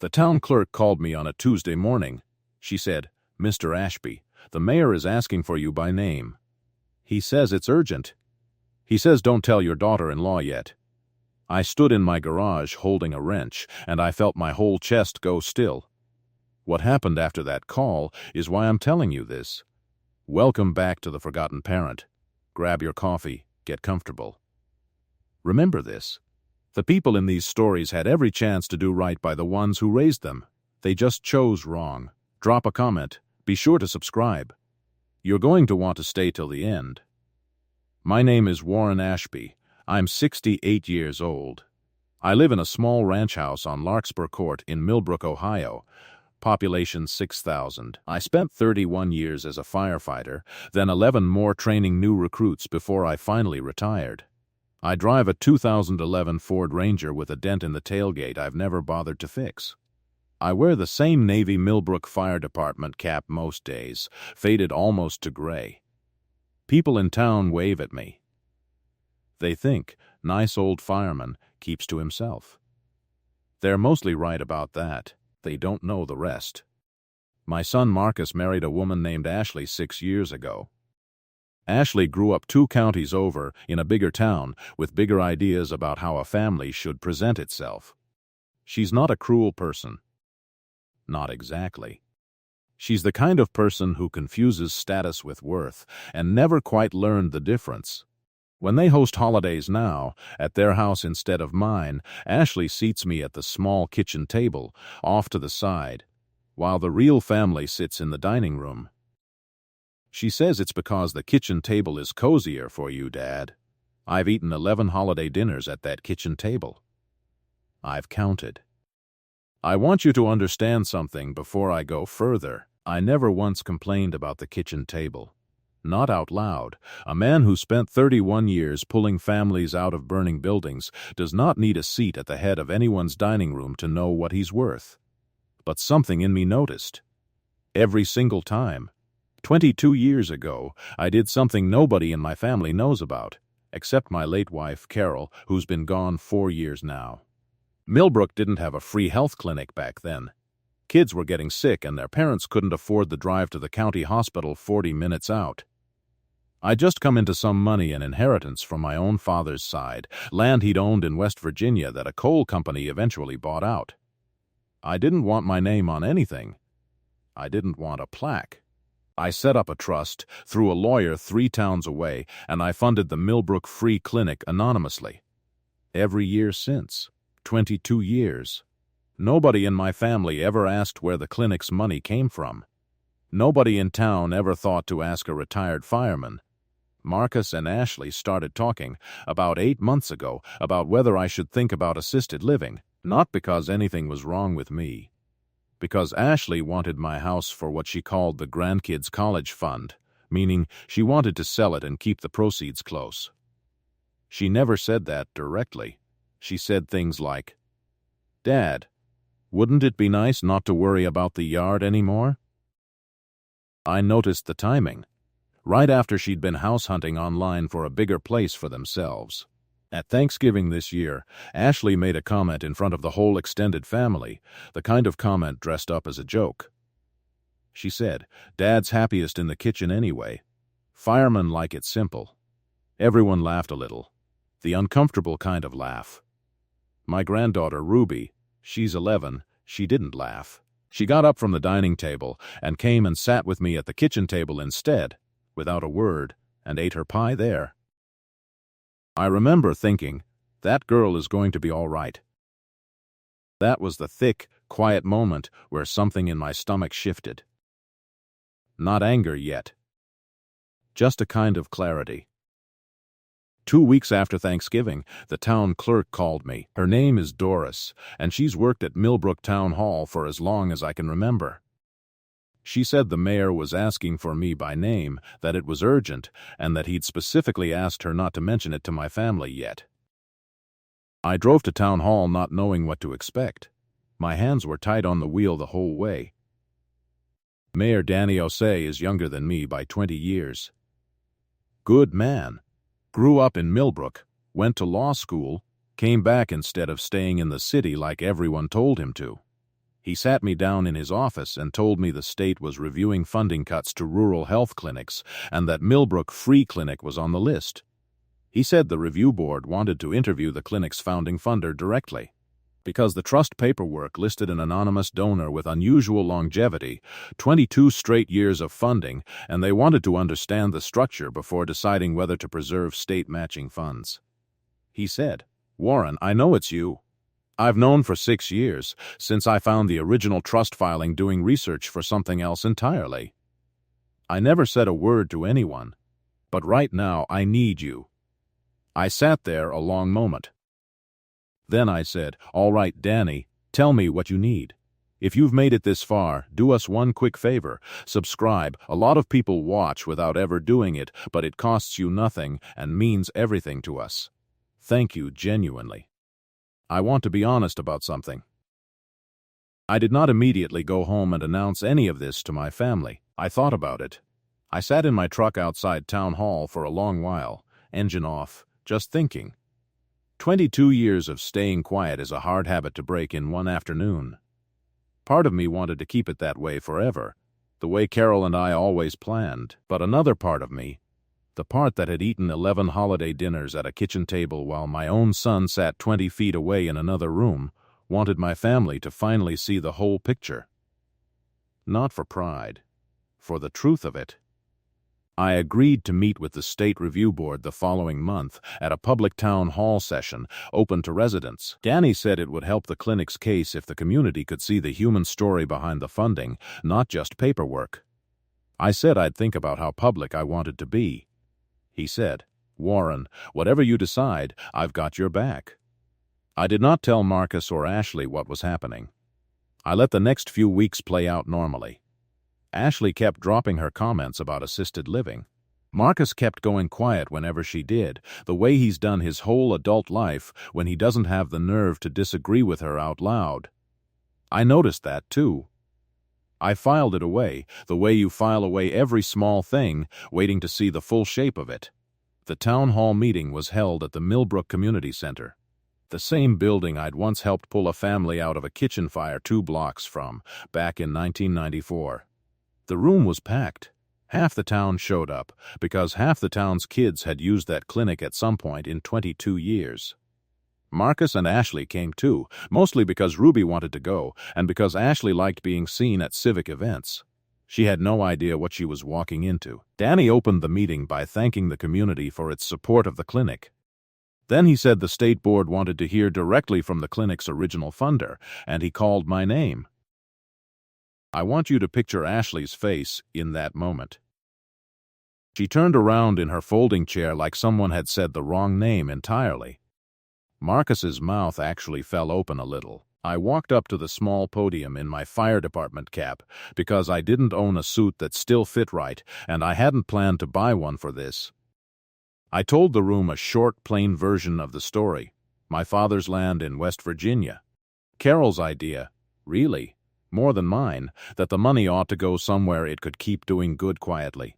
The town clerk called me on a Tuesday morning. She said, "Mr. Ashby, the mayor is asking for you by name. He says it's urgent. He says don't tell your daughter-in-law yet." I stood in my garage holding a wrench, and I felt my whole chest go still. What happened after that call is why I'm telling you this. Welcome back to The Forgotten Parent. Grab your coffee, get comfortable. Remember this. The people in these stories had every chance to do right by the ones who raised them. They just chose wrong. Drop a comment. Be sure to subscribe. You're going to want to stay till the end. My name is Warren Ashby. I'm 68 years old. I live in a small ranch house on Larkspur Court in Millbrook, Ohio. Population 6,000. I spent 31 years as a firefighter, then 11 more training new recruits before I finally retired. I drive a 2011 Ford Ranger with a dent in the tailgate I've never bothered to fix. I wear the same Navy Millbrook Fire Department cap most days, faded almost to gray. People in town wave at me. They think, nice old fireman, keeps to himself. They're mostly right about that. They don't know the rest. My son Marcus married a woman named Ashley 6 years ago. Ashley grew up 2 counties over in a bigger town with bigger ideas about how a family should present itself. She's not a cruel person. Not exactly. She's the kind of person who confuses status with worth and never quite learned the difference. When they host holidays now, at their house instead of mine, Ashley seats me at the small kitchen table, off to the side, while the real family sits in the dining room. She says it's because the kitchen table is cozier for you, Dad. I've eaten 11 holiday dinners at that kitchen table. I've counted. I want you to understand something before I go further. I never once complained about the kitchen table. Not out loud. A man who spent 31 years pulling families out of burning buildings does not need a seat at the head of anyone's dining room to know what he's worth. But something in me noticed. Every single time. 22 years ago, I did something nobody in my family knows about, except my late wife, Carol, who's been gone 4 years now. Millbrook didn't have a free health clinic back then. Kids were getting sick and their parents couldn't afford the drive to the county hospital 40 minutes out. I'd just come into some money and inheritance from my own father's side, land he'd owned in West Virginia that a coal company eventually bought out. I didn't want my name on anything. I didn't want a plaque. I set up a trust through a lawyer 3 towns away, and I funded the Millbrook Free Clinic anonymously. Every year since. 22 years. Nobody in my family ever asked where the clinic's money came from. Nobody in town ever thought to ask a retired fireman. Marcus and Ashley started talking about 8 months ago about whether I should think about assisted living, not because anything was wrong with me. Because Ashley wanted my house for what she called the Grandkids College Fund, meaning she wanted to sell it and keep the proceeds close. She never said that directly. She said things like, "Dad, wouldn't it be nice not to worry about the yard anymore?" I noticed the timing. Right after she'd been house hunting online for a bigger place for themselves. At Thanksgiving this year, Ashley made a comment in front of the whole extended family, the kind of comment dressed up as a joke. She said, "Dad's happiest in the kitchen anyway. Firemen like it simple." Everyone laughed a little. The uncomfortable kind of laugh. My granddaughter, Ruby, she's 11, she didn't laugh. She got up from the dining table and came and sat with me at the kitchen table instead, without a word, and ate her pie there. I remember thinking, that girl is going to be all right. That was the thick, quiet moment where something in my stomach shifted. Not anger yet. Just a kind of clarity. 2 weeks after Thanksgiving, the town clerk called me. Her name is Doris, and she's worked at Millbrook Town Hall for as long as I can remember. She said the mayor was asking for me by name, that it was urgent, and that he'd specifically asked her not to mention it to my family yet. I drove to town hall not knowing what to expect. My hands were tight on the wheel the whole way. Mayor Danny Osei is younger than me by 20 years. Good man. Grew up in Millbrook, went to law school, came back instead of staying in the city like everyone told him to. He sat me down in his office and told me the state was reviewing funding cuts to rural health clinics and that Millbrook Free Clinic was on the list. He said the review board wanted to interview the clinic's founding funder directly, because the trust paperwork listed an anonymous donor with unusual longevity, 22 straight years of funding, and they wanted to understand the structure before deciding whether to preserve state matching funds. He said, "Warren, I know it's you. I've known for 6 years, since I found the original trust filing doing research for something else entirely. I never said a word to anyone, but right now I need you." I sat there a long moment. Then I said, "All right, Danny, tell me what you need. If you've made it this far, do us one quick favor. Subscribe. A lot of people watch without ever doing it, but it costs you nothing and means everything to us. Thank you genuinely. I want to be honest about something." I did not immediately go home and announce any of this to my family. I thought about it. I sat in my truck outside town hall for a long while, engine off, just thinking. 22 years of staying quiet is a hard habit to break in one afternoon. Part of me wanted to keep it that way forever, the way Carol and I always planned. But another part of me, the part that had eaten 11 holiday dinners at a kitchen table while my own son sat 20 feet away in another room, wanted my family to finally see the whole picture. Not for pride, for the truth of it. I agreed to meet with the State Review Board the following month at a public town hall session open to residents. Danny said it would help the clinic's case if the community could see the human story behind the funding, not just paperwork. I said I'd think about how public I wanted to be. He said, "Warren, whatever you decide, I've got your back." I did not tell Marcus or Ashley what was happening. I let the next few weeks play out normally. Ashley kept dropping her comments about assisted living. Marcus kept going quiet whenever she did, the way he's done his whole adult life when he doesn't have the nerve to disagree with her out loud. I noticed that, too. I filed it away, the way you file away every small thing, waiting to see the full shape of it. The town hall meeting was held at the Millbrook Community Center, the same building I'd once helped pull a family out of a kitchen fire 2 blocks from, back in 1994. The room was packed. Half the town showed up, because half the town's kids had used that clinic at some point in 22 years. Marcus and Ashley came too, mostly because Ruby wanted to go, and because Ashley liked being seen at civic events. She had no idea what she was walking into. Danny opened the meeting by thanking the community for its support of the clinic. Then he said the state board wanted to hear directly from the clinic's original funder, and he called my name. I want you to picture Ashley's face in that moment. She turned around in her folding chair like someone had said the wrong name entirely. Marcus's mouth actually fell open a little. I walked up to the small podium in my fire department cap because I didn't own a suit that still fit right, and I hadn't planned to buy one for this. I told the room a short, plain version of the story. My father's land in West Virginia. Carol's idea, really, more than mine, that the money ought to go somewhere it could keep doing good quietly.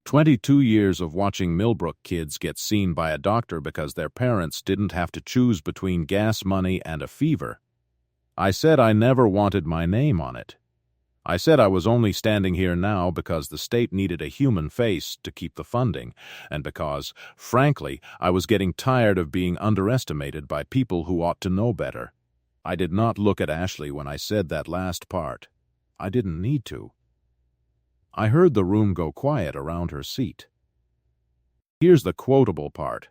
22 years of watching Millbrook kids get seen by a doctor because their parents didn't have to choose between gas money and a fever. I said I never wanted my name on it. I said I was only standing here now because the state needed a human face to keep the funding, and because, frankly, I was getting tired of being underestimated by people who ought to know better. I did not look at Ashley when I said that last part. I didn't need to. I heard the room go quiet around her seat. Here's the quotable part,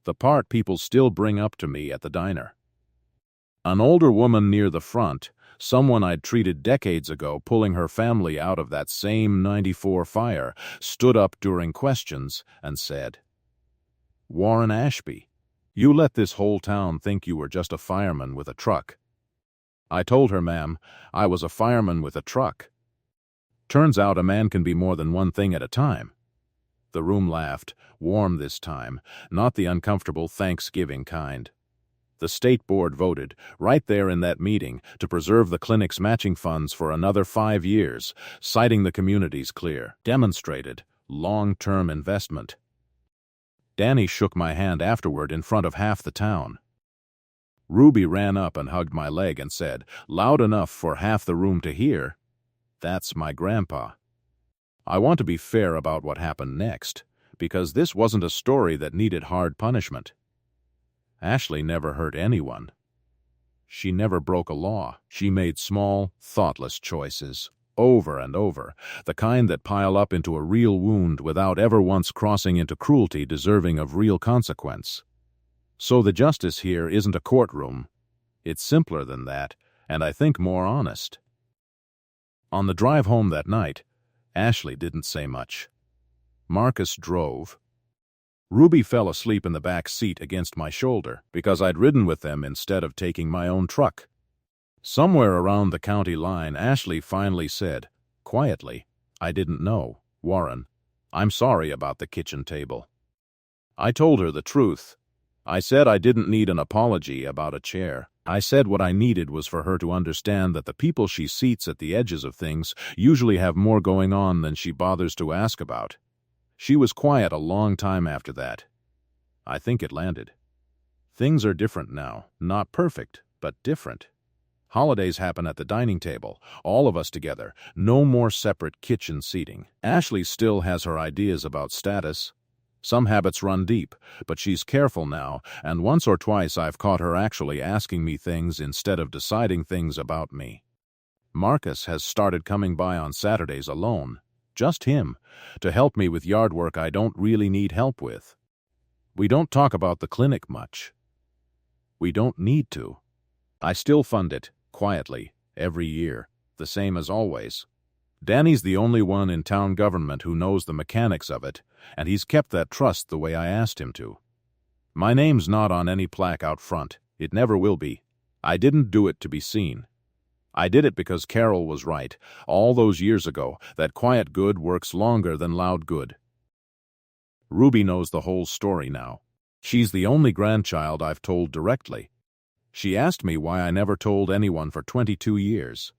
the part people still bring up to me at the diner. An older woman near the front, someone I'd treated decades ago pulling her family out of that same '94 fire, stood up during questions and said, "Warren Ashby, you let this whole town think you were just a fireman with a truck." I told her, "Ma'am, I was a fireman with a truck. Turns out a man can be more than one thing at a time." The room laughed, warm this time, not the uncomfortable Thanksgiving kind. The state board voted, right there in that meeting, to preserve the clinic's matching funds for another 5 years, citing the community's clear, demonstrated, long-term investment. Danny shook my hand afterward in front of half the town. Ruby ran up and hugged my leg and said, loud enough for half the room to hear, "That's my grandpa." I want to be fair about what happened next, because this wasn't a story that needed hard punishment. Ashley never hurt anyone. She never broke a law. She made small, thoughtless choices, over and over, the kind that pile up into a real wound without ever once crossing into cruelty deserving of real consequence. So the justice here isn't a courtroom. It's simpler than that, and I think more honest. On the drive home that night, Ashley didn't say much. Marcus drove. Ruby fell asleep in the back seat against my shoulder because I'd ridden with them instead of taking my own truck. Somewhere around the county line, Ashley finally said, quietly, "I didn't know, Warren. I'm sorry about the kitchen table." I told her the truth. I said I didn't need an apology about a chair. I said what I needed was for her to understand that the people she seats at the edges of things usually have more going on than she bothers to ask about. She was quiet a long time after that. I think it landed. Things are different now. Not perfect, but different. Holidays happen at the dining table, all of us together, no more separate kitchen seating. Ashley still has her ideas about status. Some habits run deep, but she's careful now, and once or twice I've caught her actually asking me things instead of deciding things about me. Marcus has started coming by on Saturdays alone, just him, to help me with yard work I don't really need help with. We don't talk about the clinic much. We don't need to. I still fund it, quietly, every year, the same as always. Danny's the only one in town government who knows the mechanics of it, and he's kept that trust the way I asked him to. My name's not on any plaque out front. It never will be. I didn't do it to be seen. I did it because Carol was right, all those years ago, that quiet good works longer than loud good. Ruby knows the whole story now. She's the only grandchild I've told directly. She asked me why I never told anyone for 22 years.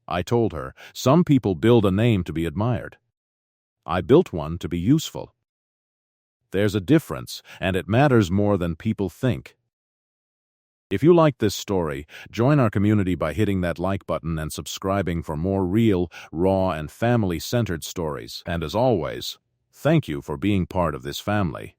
I told her, some people build a name to be admired. I built one to be useful. There's a difference, and it matters more than people think. If you like this story, join our community by hitting that like button and subscribing for more real, raw, and family-centered stories. And as always, thank you for being part of this family.